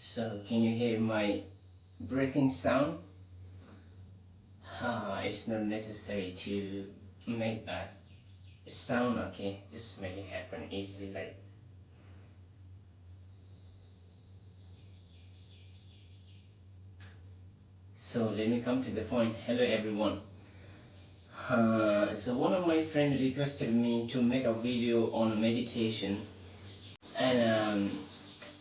So can you hear my breathing sound? It's not necessary to make a sound, okay? Just make it happen easily like. So let me come to the point. Hello everyone. So one of my friends requested me to make a video on meditation, and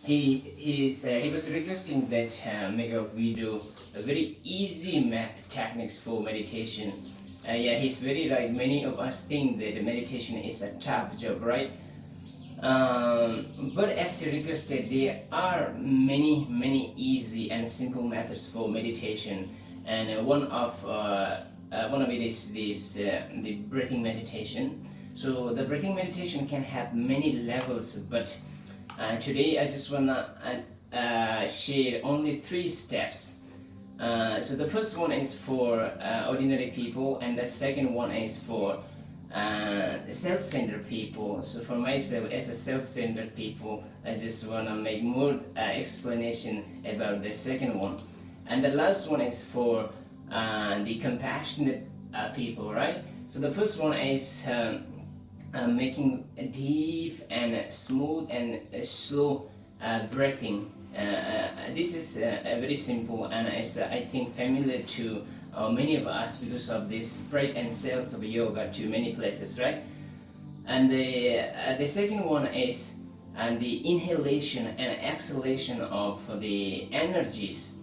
he was requesting that make a video, a very easy techniques for meditation. Yeah, he's very right. Many of us think that meditation is a tough job, right? But as he requested, there are many easy and simple methods for meditation, and one of it is this the breathing meditation. So the breathing meditation can have many levels, but today I just wanna share only 3 steps. So the first one is for ordinary people, and the second one is for self-centered people. So for myself, as a self-centered people, I just want to make more explanation about the second one. And the last one is for the compassionate people, right? So the first one is making a deep and smooth and slow breathing. This is very simple, and is I think familiar to many of us because of the spread and sales of yoga to many places, right? And the second one is the inhalation and exhalation of the energies.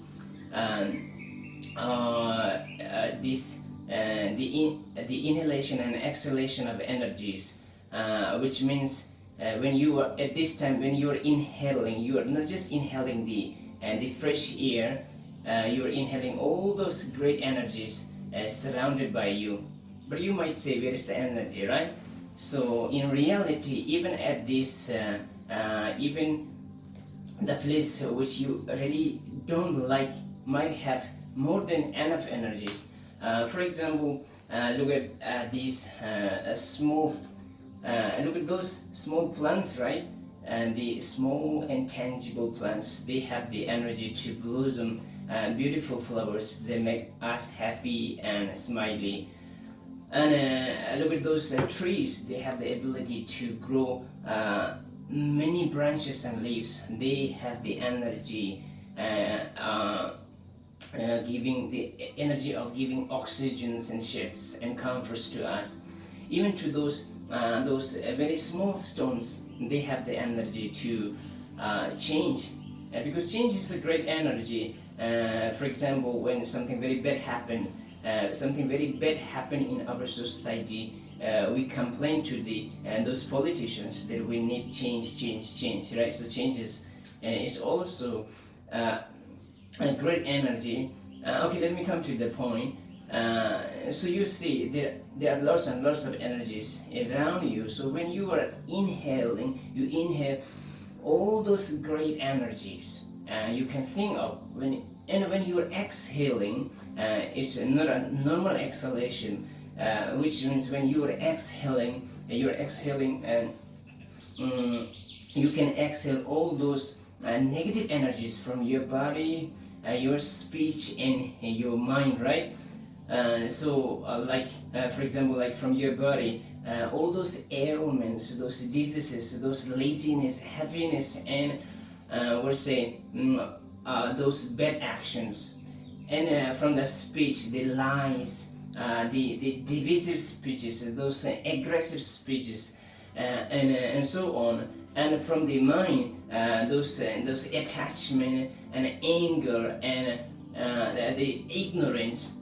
The inhalation and exhalation of energies, which means when you are at this time, when you are inhaling, you are not just inhaling the fresh air. You are inhaling all those great energies surrounded by you. But you might say, where is the energy, right? So in reality, even at this, even the place which you really don't like might have more than enough energies. For example, look at these small, look at those small plants, right? And the small intangible plants, they have the energy to blossom beautiful flowers. They make us happy and smiley. And look at those trees. They have the ability to grow many branches and leaves. They have the energy, giving the energy of giving oxygens and shades and comforts to us. Even to those very small stones, they have the energy to change, because change is a great energy. For example, when something very bad happened, in our society, we complain to those politicians that we need change, right? So change is also a great energy. Okay, let me come to the point. So you see, there are lots and lots of energies around you. So when you are inhaling, you inhale all those great energies you can think of. When you are exhaling, it's not a normal exhalation, which means when you are exhaling, and you can exhale all those negative energies from your body, your speech, and your mind, right? For example, like from your body, all those ailments, those diseases, those laziness, heaviness, and we'll say those bad actions. And from the speech, the lies, the divisive speeches, those aggressive speeches, and so on. And from the mind, those attachment and anger and the ignorance.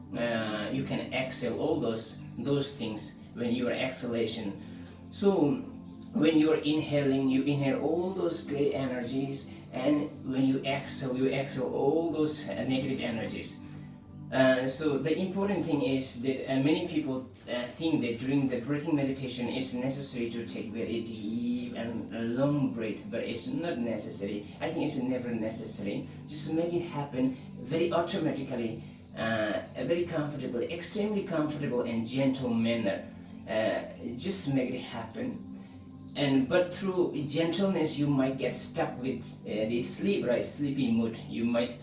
You can exhale all those things when you are exhalation. So when you are inhaling, you inhale all those great energies, and when you exhale all those negative energies. So the important thing is that many people think that during the breathing meditation it's necessary to take very deep and long breath, but it's not necessary. I think it's never necessary. Just make it happen very automatically, a very comfortable, extremely comfortable and gentle manner. Just make it happen. but through gentleness you might get stuck with the sleep, right? Sleepy mood. You might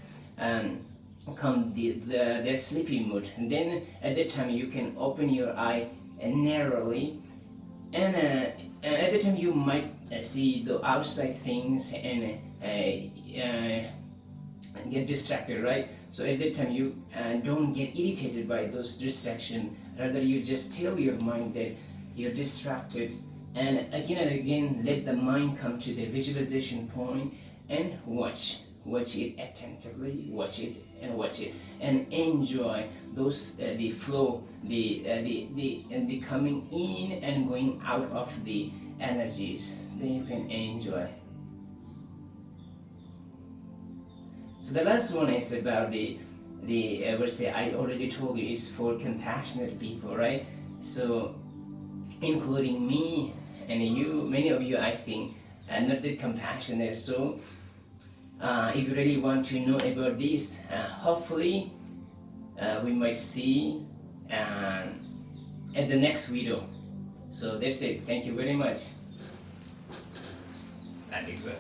come their sleepy mood, and then at that time you can open your eye narrowly, and at that time you might see the outside things and get distracted, right? So at that time you don't get irritated by those distractions, rather you just tell your mind that you're distracted, and again let the mind come to the visualization point and watch it attentively, watch it and enjoy those the flow, the coming in and going out of the energies. Then you can enjoy. So the last one is about the I would say, I already told you, is for compassionate people, right? So including me and you, many of you I think are not that compassionate. So if you really want to know about this, hopefully we might see at the next video. So that's it. Thank you very much. I think so.